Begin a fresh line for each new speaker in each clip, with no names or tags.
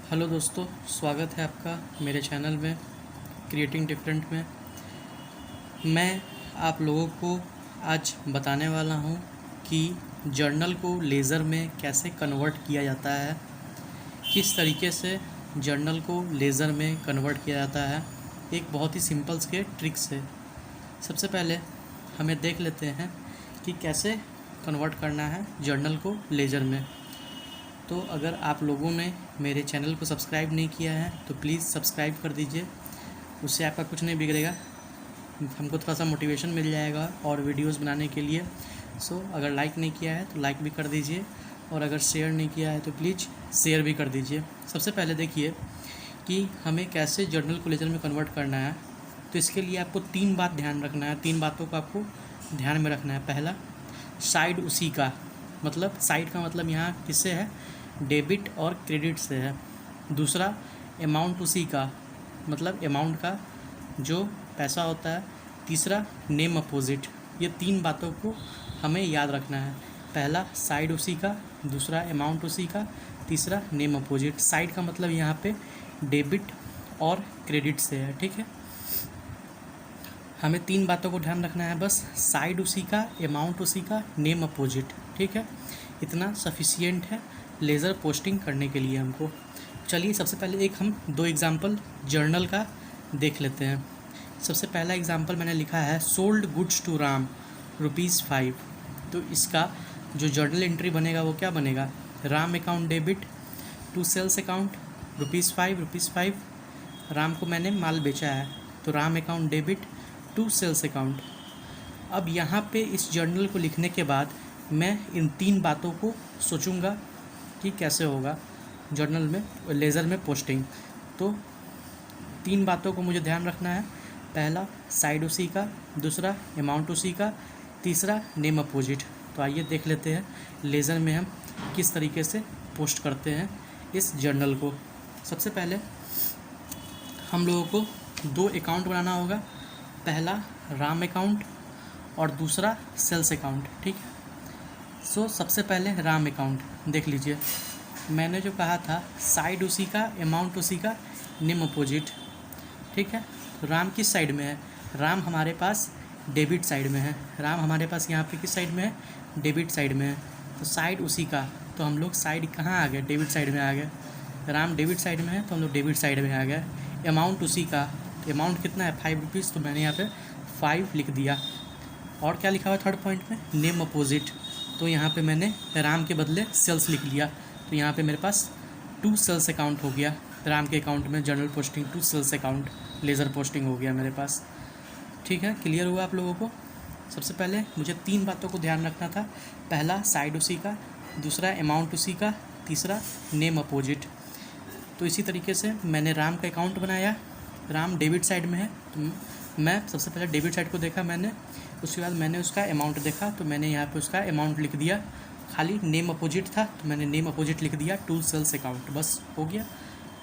Hello दोस्तों, स्वागत है आपका मेरे चैनल में क्रिएटिंग डिफरेंट में। मैं आप लोगों को आज बताने वाला हूं कि जर्नल को लेज़र में कैसे कन्वर्ट किया जाता है, किस तरीके से जर्नल को लेज़र में कन्वर्ट किया जाता है। एक बहुत ही सिंपल से ट्रिक से सबसे पहले हमें देख लेते हैं कि कैसे कन्वर्ट करना है जर्नल को लेज़र में। तो अगर आप लोगों ने मेरे चैनल को सब्सक्राइब नहीं किया है तो प्लीज़ सब्सक्राइब कर दीजिए। उससे आपका कुछ नहीं बिगड़ेगा, हमको थोड़ा सा मोटिवेशन मिल जाएगा और वीडियोस बनाने के लिए। अगर लाइक नहीं किया है तो लाइक भी कर दीजिए, और अगर शेयर नहीं किया है तो प्लीज़ शेयर भी कर दीजिए। सबसे पहले देखिए कि हमें कैसे जर्नल को लेज़र में कन्वर्ट करना है। तो इसके लिए आपको 3 बात ध्यान रखना है, 3 बातों को आपको ध्यान में रखना है। पहला, साइड उसी का, मतलब साइड का मतलब यहाँ किससे है, डेबिट और क्रेडिट से है। दूसरा, अमाउंट उसी का, मतलब अमाउंट का जो पैसा होता है। तीसरा, नेम अपोजिट। ये 3 बातों को हमें याद रखना है। पहला साइड उसी का, दूसरा अमाउंट उसी का, तीसरा नेम अपोजिट। साइड का मतलब यहाँ पे डेबिट और क्रेडिट से है, ठीक है। हमें 3 बातों को ध्यान रखना है बस, साइड उसी का, अमाउंट उसी का, नेम अपोजिट, ठीक है। इतना सफिशियंट है लेज़र पोस्टिंग करने के लिए हमको। चलिए सबसे पहले हम 2 एग्जांपल जर्नल का देख लेते हैं। सबसे पहला एग्जांपल मैंने लिखा है, सोल्ड गुड्स टू राम ₹5। तो इसका जो जर्नल एंट्री बनेगा वो क्या बनेगा, Ram account debit to sales account ₹5। Ram को मैंने माल बेचा है, तो Ram account debit to sales account. अब यहाँ पे इस जर्नल को लिखने के बाद मैं इन 3 बातों को सोचूंगा कि कैसे होगा जर्नल में लेज़र में पोस्टिंग। तो 3 बातों को मुझे ध्यान रखना है। पहला साइड उसी का, दूसरा अमाउंट उसी का, तीसरा नेम अपोजिट। तो आइए देख लेते हैं लेज़र में हम किस तरीके से पोस्ट करते हैं इस जर्नल को। सबसे पहले हम लोगों को 2 अकाउंट बनाना होगा। पहला राम अकाउंट और दूसरा सेल्स अकाउंट, ठीक है। सबसे पहले राम अकाउंट देख लीजिए। मैंने जो कहा था साइड उसी का, अमाउंट उसी का, नेम अपोजिट, ठीक है। तो राम किस साइड में है, राम हमारे पास डेबिट साइड में है। राम हमारे पास यहाँ पे किस साइड में है, डेबिट साइड में है। तो साइड उसी का, तो हम लोग साइड कहाँ आ गए, डेबिट साइड में आ गए। राम डेबिट साइड में है तो हम लोग डेबिट साइड में आ गए। अमाउंट उसी का, अमाउंट कितना है, ₹5, तो मैंने यहाँ पे 5 लिख दिया। और क्या लिखा हुआ है थर्ड पॉइंट में, नेम अपोजिट। तो यहाँ पे मैंने राम के बदले सेल्स लिख लिया। तो यहाँ पे मेरे पास 2 सेल्स अकाउंट हो गया। राम के अकाउंट में journal posting 2 sales account ledger posting हो गया मेरे पास, ठीक है। क्लियर हुआ आप लोगों को। सबसे पहले मुझे 3 बातों को ध्यान रखना था। पहला साइड उसी का, दूसरा अमाउंट उसी का, तीसरा नेम अपोजिट। तो इसी तरीके से मैंने राम का अकाउंट बनाया। राम डेबिट साइड में है तो मैं सबसे पहले डेबिट साइड को देखा मैंने, उसके बाद मैंने उसका अमाउंट देखा तो मैंने यहाँ पे उसका अमाउंट लिख दिया। खाली नेम अपोजिट था तो मैंने नेम अपोजिट लिख दिया, 2 सेल्स अकाउंट। बस हो गया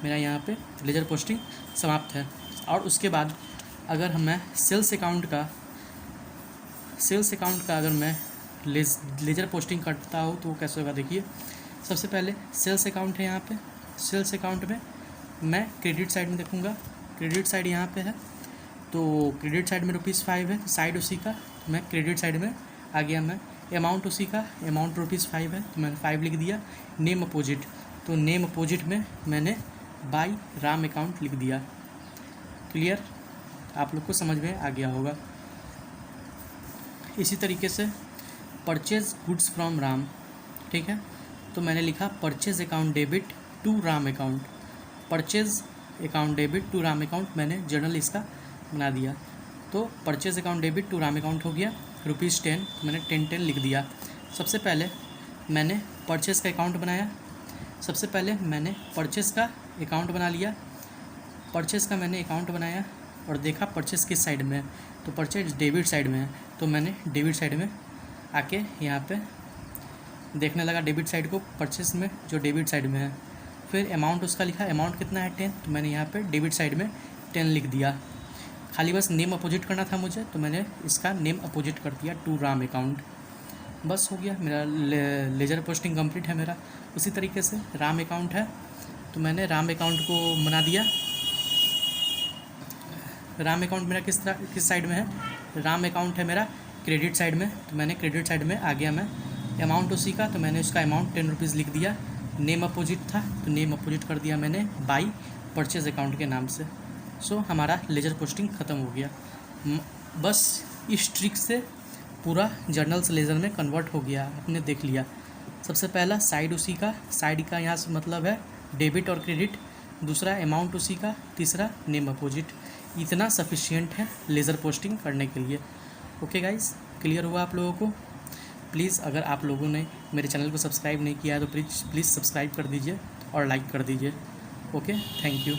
मेरा यहाँ पे लेज़र पोस्टिंग समाप्त है। और उसके बाद अगर मैं सेल्स अकाउंट का अगर मैं लेज़र पोस्टिंग करता हूँ तो वो कैसे होगा देखिए। सबसे पहले सेल्स अकाउंट है, यहाँ पे सेल्स अकाउंट में मैं क्रेडिट साइड में देखूँगा। क्रेडिट साइड यहाँ पे है, तो क्रेडिट साइड में ₹5 है, तो साइड उसी का, तो मैं क्रेडिट साइड में आ गया। मैं अमाउंट उसी का, अमाउंट ₹5 है तो मैंने 5 लिख दिया। नेम अपोजिट, तो नेम अपोजिट में मैंने बाय राम अकाउंट लिख दिया। क्लियर, आप लोग को समझ में आ गया होगा। इसी तरीके से परचेज गुड्स फ्रॉम राम, ठीक है। तो मैंने लिखा purchase account debit to Ram account, purchase account debit to Ram account, मैंने जर्नल इसका बना दिया। तो purchase account debit to Ram account हो गया ₹10, तो मैंने 10 लिख दिया। सबसे पहले मैंने परचेज़ का अकाउंट बनाया। सबसे पहले मैंने परचेज़ का अकाउंट बना लिया। परचेज़ का मैंने अकाउंट बनाया और देखा परचेज़ किस साइड में है, तो परचेज डेबिट साइड में है। तो मैंने डेबिट साइड में आके यहाँ पे देखने लगा डेबिट साइड को, परचेज़ में जो डेबिट साइड में है। फिर अमाउंट उसका लिखा, अमाउंट कितना है 10, तो मैंने यहाँ पे डेबिट साइड में 10 लिख दिया। खाली बस नेम अपोजिट करना था मुझे, तो मैंने इसका नेम अपोजिट कर दिया, टू राम अकाउंट। बस हो गया मेरा लेज़र पोस्टिंग कंप्लीट है मेरा। उसी तरीके से राम अकाउंट है, तो मैंने राम अकाउंट को बना दिया। राम अकाउंट मेरा किस साइड में है, राम अकाउंट है मेरा क्रेडिट साइड में, तो मैंने क्रेडिट साइड में आ गया मैं। अमाउंट उसी का, तो मैंने उसका अमाउंट 10 रुपीज़ लिख दिया। नेम अपोजिट था तो नेम अपोजिट कर दिया मैंने बाई परचेज अकाउंट के नाम से। सो हमारा लेजर पोस्टिंग ख़त्म हो गया। बस इस ट्रिक से पूरा जर्नल्स लेजर में कन्वर्ट हो गया, आपने देख लिया। सबसे पहला साइड उसी का, साइड का यहाँ से मतलब है डेबिट और क्रेडिट, दूसरा अमाउंट उसी का, तीसरा नेम अपोजिट। इतना सफिशिएंट है लेज़र पोस्टिंग करने के लिए। ओके गाइस, क्लियर हुआ आप लोगों को? प्लीज़ अगर आप लोगों ने मेरे चैनल को सब्सक्राइब नहीं किया है तो प्लीज़ सब्सक्राइब कर दीजिए और लाइक कर दीजिए। Okay, thank you.